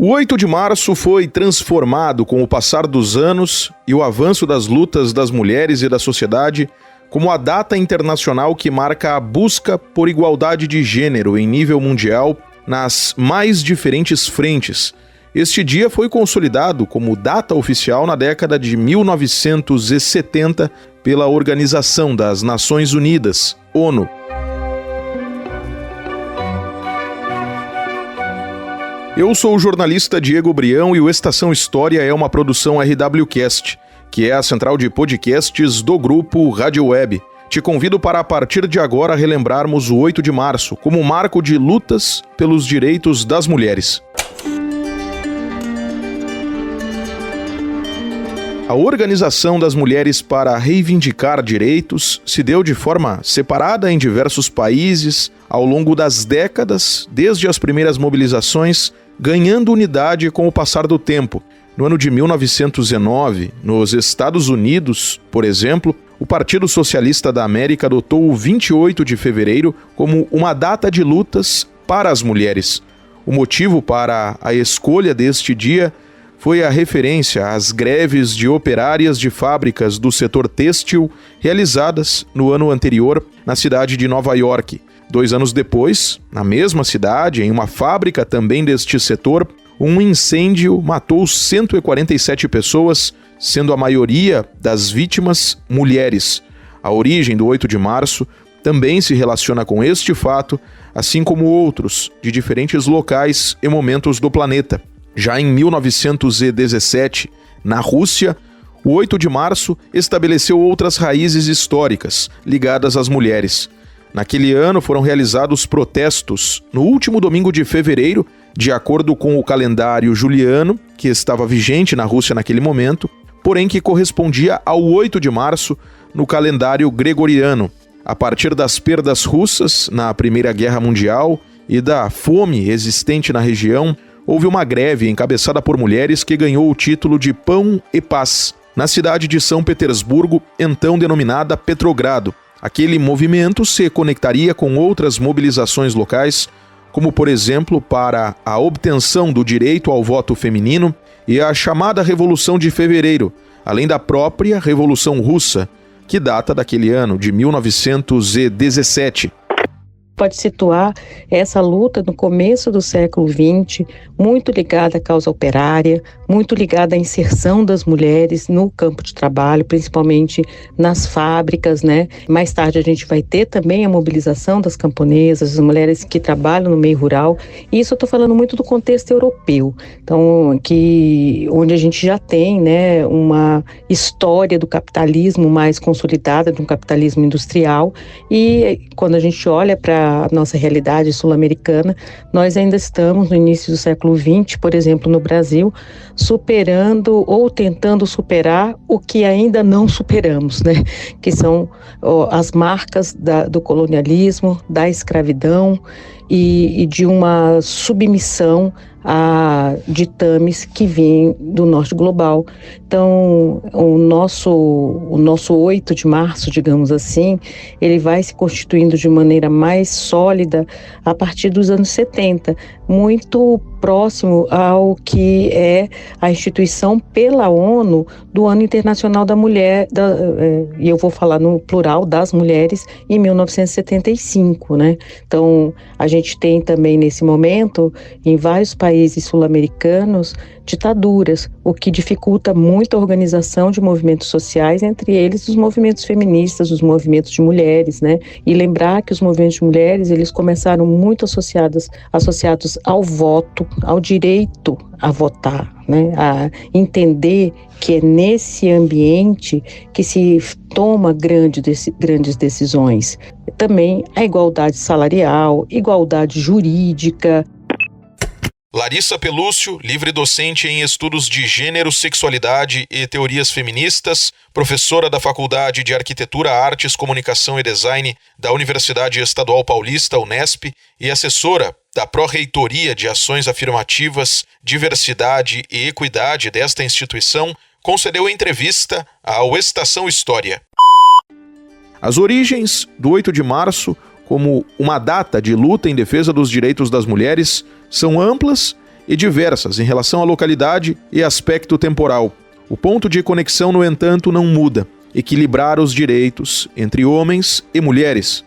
O 8 de março foi transformado com o passar dos anos e o avanço das lutas das mulheres e da sociedade como a data internacional que marca a busca por igualdade de gênero em nível mundial nas mais diferentes frentes. Este dia foi consolidado como data oficial na década de 1970 pela Organização das Nações Unidas, ONU. Eu sou o jornalista Diego Brião e o Estação História é uma produção RWCast, que é a central de podcasts do grupo Rádio Web. Te convido para, a partir de agora, relembrarmos o 8 de março como marco de lutas pelos direitos das mulheres. A Organização das Mulheres para Reivindicar Direitos se deu de forma separada em diversos países ao longo das décadas, desde as primeiras mobilizações, ganhando unidade com o passar do tempo. No ano de 1909, nos Estados Unidos, por exemplo, o Partido Socialista da América adotou o 28 de fevereiro como uma data de lutas para as mulheres. O motivo para a escolha deste dia foi a referência às greves de operárias de fábricas do setor têxtil realizadas no ano anterior na cidade de Nova York. 2 anos depois, na mesma cidade, em uma fábrica também deste setor, um incêndio matou 147 pessoas, sendo a maioria das vítimas mulheres. A origem do 8 de março também se relaciona com este fato, assim como outros de diferentes locais e momentos do planeta. Já em 1917, na Rússia, o 8 de março estabeleceu outras raízes históricas ligadas às mulheres. Naquele ano foram realizados protestos no último domingo de fevereiro, de acordo com o calendário juliano, que estava vigente na Rússia naquele momento, porém que correspondia ao 8 de março no calendário gregoriano. A partir das perdas russas na Primeira Guerra Mundial e da fome existente na região, houve uma greve encabeçada por mulheres que ganhou o título de Pão e Paz, na cidade de São Petersburgo, então denominada Petrogrado. Aquele movimento se conectaria com outras mobilizações locais, como, por exemplo, para a obtenção do direito ao voto feminino e a chamada Revolução de Fevereiro, além da própria Revolução Russa, que data daquele ano, de 1917. Pode situar essa luta no começo do século XX, muito ligada à causa operária, muito ligada à inserção das mulheres no campo de trabalho, principalmente nas fábricas, né? Mais tarde a gente vai ter também a mobilização das camponesas, as mulheres que trabalham no meio rural. E isso eu estou falando muito do contexto europeu, então onde a gente já tem, né, uma história do capitalismo mais consolidada, de um capitalismo industrial. E quando a gente olha para a nossa realidade sul-americana, nós ainda estamos no início do século XX, por exemplo, no Brasil, superando ou tentando superar o que ainda não superamos, né? Que são as marcas do colonialismo, da escravidão e de uma submissão a ditames que vêm do norte global. Então, o nosso 8 de março, digamos assim, ele vai se constituindo de maneira mais sólida a partir dos anos 70, muito próximo ao que é a instituição pela ONU do Ano Internacional da Mulher, e eu vou falar no plural, das mulheres, em 1975, né? Então, a gente tem também nesse momento, em vários países sul-americanos, ditaduras, o que dificulta muito a organização de movimentos sociais, entre eles os movimentos feministas, os movimentos de mulheres, né? E lembrar que os movimentos de mulheres, eles começaram muito associados ao voto, ao direito a votar, né? A entender que é nesse ambiente que se toma grandes decisões. Também a igualdade salarial, igualdade jurídica. Larissa Pelúcio, livre docente em estudos de gênero, sexualidade e teorias feministas, professora da Faculdade de Arquitetura, Artes, Comunicação e Design da Universidade Estadual Paulista, Unesp, e assessora da Pró-Reitoria de Ações Afirmativas, Diversidade e Equidade desta instituição, concedeu entrevista ao Estação História. As origens do 8 de março como uma data de luta em defesa dos direitos das mulheres são amplas e diversas em relação à localidade e aspecto temporal. O ponto de conexão, no entanto, não muda: equilibrar os direitos entre homens e mulheres.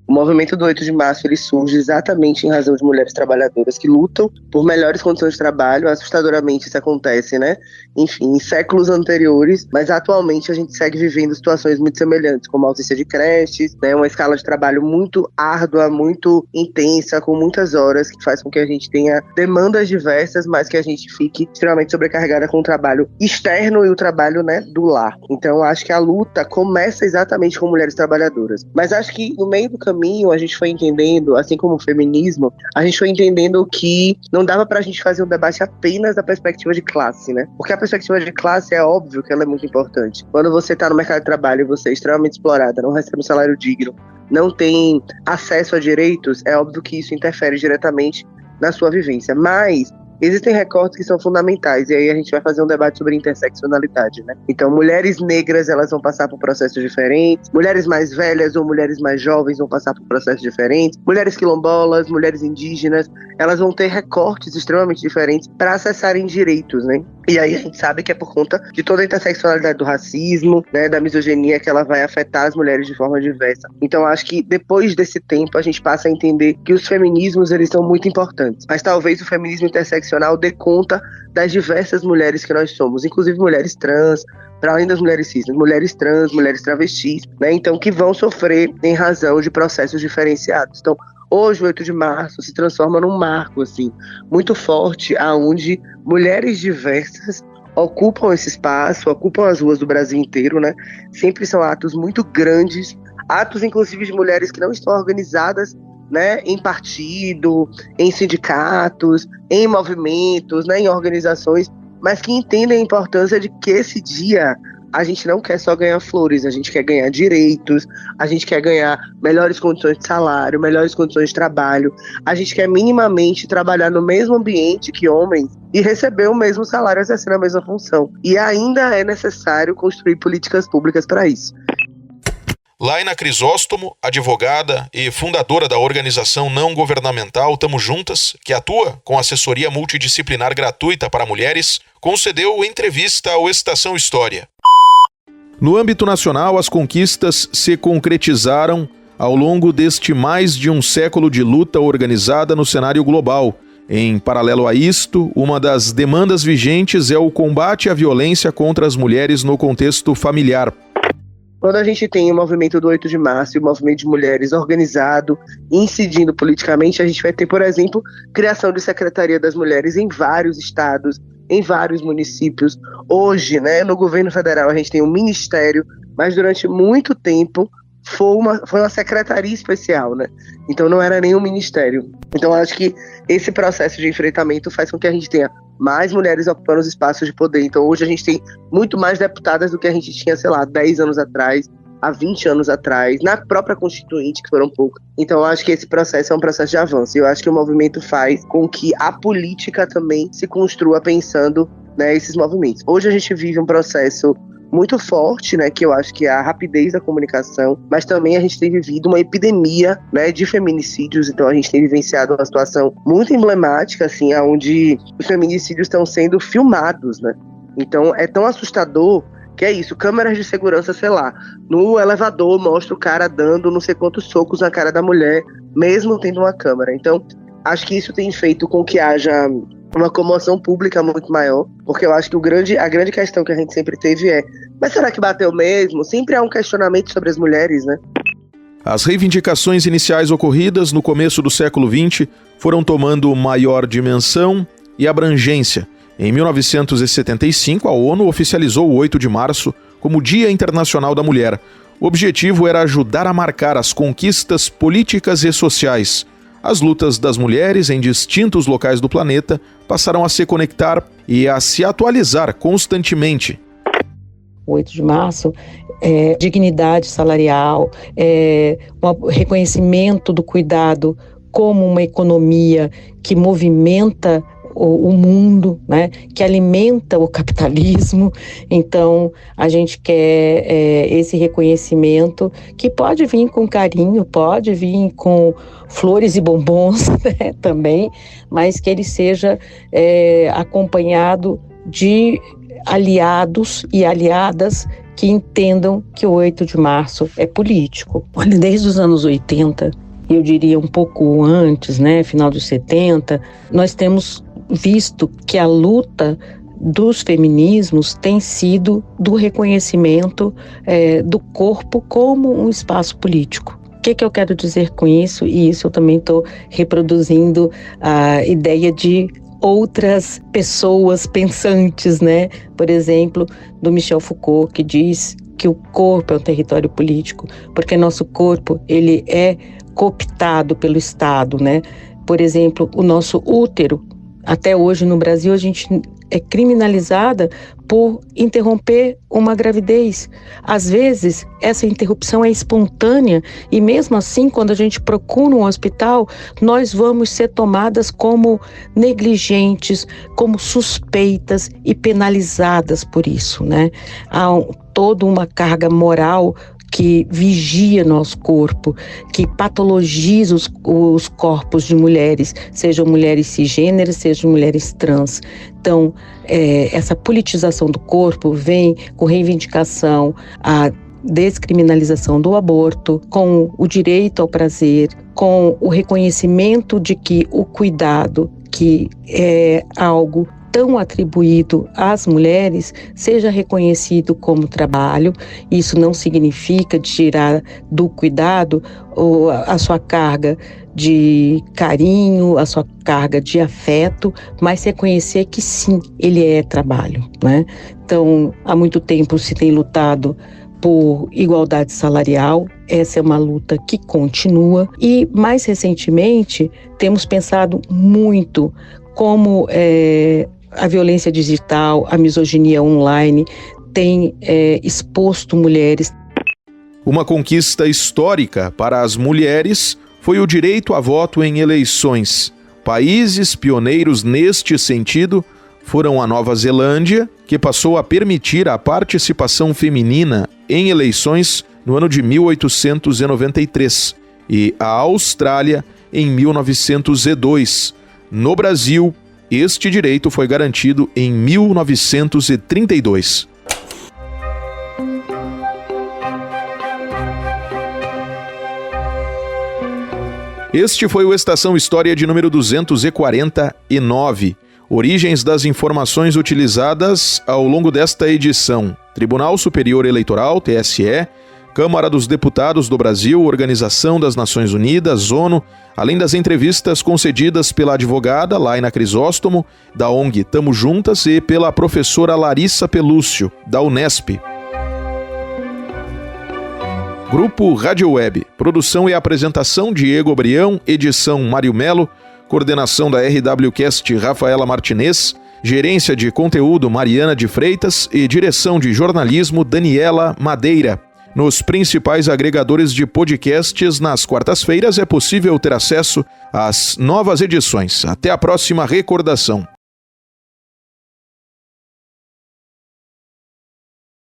O movimento do 8 de março ele surge exatamente em razão de mulheres trabalhadoras que lutam por melhores condições de trabalho. Assustadoramente isso acontece, né? Enfim, em séculos anteriores, mas atualmente a gente segue vivendo situações muito semelhantes, como a ausência de creches, né? Uma escala de trabalho muito árdua, muito intensa, com muitas horas, que faz com que a gente tenha demandas diversas, mas que a gente fique extremamente sobrecarregada com o trabalho externo e o trabalho, né, do lar. Então, acho que a luta começa exatamente com mulheres trabalhadoras. Mas acho que no meio do caminho a gente foi entendendo, assim como o feminismo, a gente foi entendendo que não dava pra gente fazer um debate apenas da perspectiva de classe, né? Porque a perspectiva de classe é óbvio que ela é muito importante. Quando você tá no mercado de trabalho e você é extremamente explorada, não recebe um salário digno, não tem acesso a direitos, é óbvio que isso interfere diretamente na sua vivência. Mas existem recortes que são fundamentais, e aí a gente vai fazer um debate sobre interseccionalidade, né? Então, mulheres negras, elas vão passar por processos diferentes, mulheres mais velhas ou mulheres mais jovens vão passar por processos diferentes, mulheres quilombolas, mulheres indígenas, elas vão ter recortes extremamente diferentes para acessarem direitos, né? E aí a gente sabe que é por conta de toda a interseccionalidade do racismo, né, da misoginia, que ela vai afetar as mulheres de forma diversa. Então acho que depois desse tempo a gente passa a entender que os feminismos, eles são muito importantes. Mas talvez o feminismo interseccional dê conta das diversas mulheres que nós somos, inclusive mulheres trans, para além das mulheres cis, mulheres trans, mulheres travestis, né, então que vão sofrer em razão de processos diferenciados. Então, hoje, o 8 de março, se transforma num marco, assim, muito forte, aonde mulheres diversas ocupam esse espaço, ocupam as ruas do Brasil inteiro, né? Sempre são atos muito grandes, atos, inclusive, de mulheres que não estão organizadas, né, em partido, em sindicatos, em movimentos, né, em organizações, mas que entendem a importância de que esse dia a gente não quer só ganhar flores, a gente quer ganhar direitos, a gente quer ganhar melhores condições de salário, melhores condições de trabalho, a gente quer minimamente trabalhar no mesmo ambiente que homens e receber o mesmo salário exercendo a mesma função. E ainda é necessário construir políticas públicas para isso. Laina Crisóstomo, advogada e fundadora da organização não governamental Tamo Juntas, que atua com assessoria multidisciplinar gratuita para mulheres, concedeu entrevista ao Estação História. No âmbito nacional, as conquistas se concretizaram ao longo deste mais de um século de luta organizada no cenário global. Em paralelo a isto, uma das demandas vigentes é o combate à violência contra as mulheres no contexto familiar. Quando a gente tem o movimento do 8 de março e o movimento de mulheres organizado, incidindo politicamente, a gente vai ter, por exemplo, criação de Secretaria das Mulheres em vários estados, em vários municípios. Hoje, né, no governo federal, a gente tem um ministério, mas durante muito tempo foi uma secretaria especial, né? Então não era nem um ministério. Então acho que esse processo de enfrentamento faz com que a gente tenha mais mulheres ocupando os espaços de poder. Então hoje a gente tem muito mais deputadas do que a gente tinha, sei lá, 10 anos atrás, há 20 anos atrás, na própria Constituinte, que foram poucos. Então eu acho que esse processo é um processo de avanço. E eu acho que o movimento faz com que a política também se construa pensando, né, esses movimentos. Hoje a gente vive um processo muito forte, né, que eu acho que é a rapidez da comunicação, mas também a gente tem vivido uma epidemia, né, de feminicídios. Então a gente tem vivenciado uma situação muito emblemática, assim, onde os feminicídios estão sendo filmados, né? Então é tão assustador que é isso, câmeras de segurança, sei lá, no elevador mostra o cara dando não sei quantos socos na cara da mulher, mesmo tendo uma câmera. Então acho que isso tem feito com que haja uma comoção pública muito maior, porque eu acho que a grande questão que a gente sempre teve é: mas será que bateu mesmo? Sempre há um questionamento sobre as mulheres, né? As reivindicações iniciais ocorridas no começo do século XX foram tomando maior dimensão e abrangência. Em 1975, a ONU oficializou o 8 de março como Dia Internacional da Mulher. O objetivo era ajudar a marcar as conquistas políticas e sociais. As lutas das mulheres em distintos locais do planeta passaram a se conectar e a se atualizar constantemente. O 8 de março é dignidade salarial, um reconhecimento do cuidado como uma economia que movimenta o mundo, né, que alimenta o capitalismo. Então, a gente quer esse reconhecimento que pode vir com carinho, pode vir com flores e bombons, né, também, mas que ele seja acompanhado de aliados e aliadas que entendam que o 8 de março é político. Olha, desde os anos 80, eu diria um pouco antes, né, final dos 70, nós temos visto que a luta dos feminismos tem sido do reconhecimento do corpo como um espaço político. O que eu quero dizer com isso? E isso eu também estou reproduzindo a ideia de outras pessoas pensantes, né? Por exemplo, do Michel Foucault, que diz que o corpo é um território político, porque nosso corpo ele é cooptado pelo Estado, né? Por exemplo, o nosso útero, até hoje no Brasil a gente é criminalizada por interromper uma gravidez. Às vezes, essa interrupção é espontânea e mesmo assim, quando a gente procura um hospital, nós vamos ser tomadas como negligentes, como suspeitas e penalizadas por isso, né? Há toda uma carga moral que vigia nosso corpo, que patologiza os corpos de mulheres, sejam mulheres cisgêneras, sejam mulheres trans. Então, essa politização do corpo vem com reivindicação à descriminalização do aborto, com o direito ao prazer, com o reconhecimento de que o cuidado, que é algo tão atribuído às mulheres, seja reconhecido como trabalho. Isso não significa tirar do cuidado a sua carga de carinho, a sua carga de afeto, mas reconhecer que sim, ele é trabalho, né? Então, há muito tempo se tem lutado por igualdade salarial. Essa é uma luta que continua e, mais recentemente, temos pensado muito como a violência digital, a misoginia online tem exposto mulheres. Uma conquista histórica para as mulheres foi o direito a voto em eleições. Países pioneiros neste sentido foram a Nova Zelândia, que passou a permitir a participação feminina em eleições no ano de 1893, e a Austrália em 1902. No Brasil, este direito foi garantido em 1932. Este foi o Estação História de número 249. Origens das informações utilizadas ao longo desta edição: Tribunal Superior Eleitoral, TSE, Câmara dos Deputados do Brasil, Organização das Nações Unidas, ONU, além das entrevistas concedidas pela advogada Laina Crisóstomo, da ONG Tamo Juntas, e pela professora Larissa Pelúcio, da Unesp. Grupo Rádio Web. Produção e apresentação Diego Brião, edição Mário Melo, coordenação da RWCast Rafaela Martinez, gerência de conteúdo Mariana de Freitas e direção de jornalismo Daniela Madeira. Nos principais agregadores de podcasts, nas quartas-feiras é possível ter acesso às novas edições. Até a próxima recordação.